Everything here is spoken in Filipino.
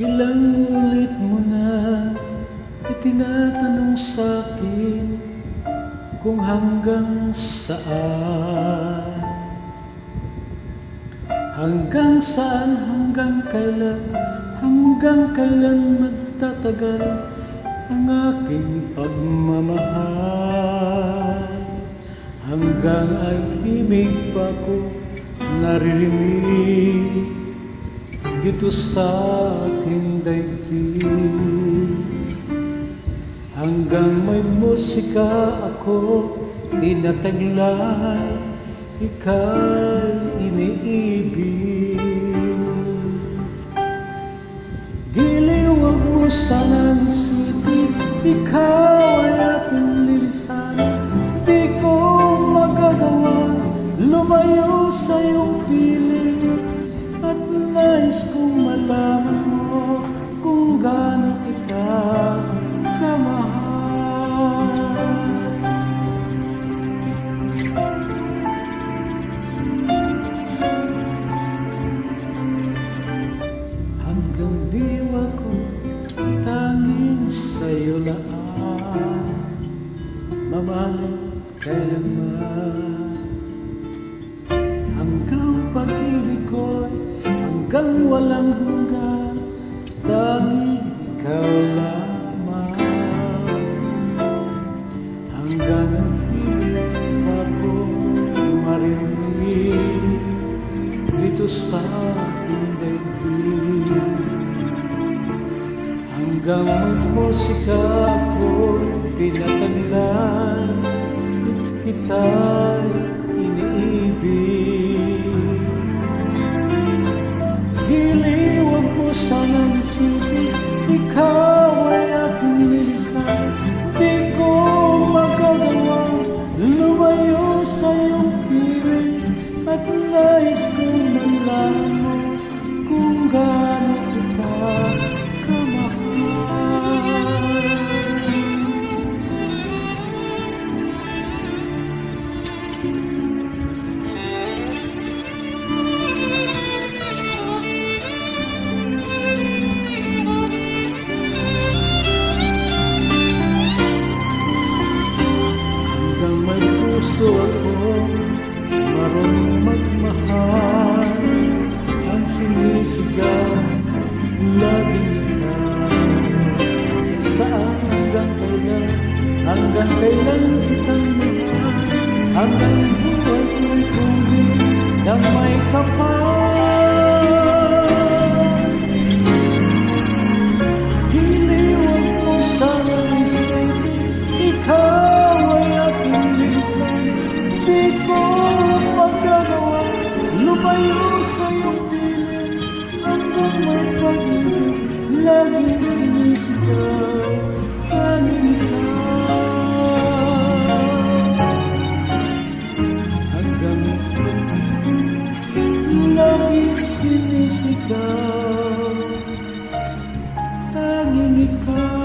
Ilang ulit mo na itinatanong sa'kin kung hanggang saan. Hanggang saan, hanggang kailan magtatagal ang aking pagmamahal. Hanggang ay himig pa ko naririnig dito sa aking daigdig. Hanggang may musika ako tinataglay, ika'y iniibig. Giliw, wag mo sanang isipin, ikaw ay ating lilisanan. Di ko magagawa lumayo sa iyong piling, at nais kong malaman mo kung gaano kita kamahal. Hanggang diwa ko tanging sa'yo laan, mamahalin kailanman. Hanggang pag-ibig ko'y hanggang walang hanggan, tanging ikaw lamang. Hanggang ang himig pa ko marinig dito sa aking daigdig. Hanggang magmusika ako tinataglay, kita'y iniibig. Giliw, wag mo sanang isipin, ikaw ay aking nilisan. Di ko magagawa lumayo sa iyong piling, at nais kong malaman mo kung gaano kita kamahal. Puso ako marunong magmahal, ang sinisigaw laging ikaw. Saan hanggang kailan kitang mahal, hanggang buhay ko'y kunin ng may kapal. Giliw, wag mo sanang isipin, ikaw ay aking lilisan. Di ko magagawa lumayo sa iyong piling, hanggang may pag-ibig laging sinisigaw, tanging ikaw. Hanggang may pag-ibig laging sinisigaw, tanging ikaw.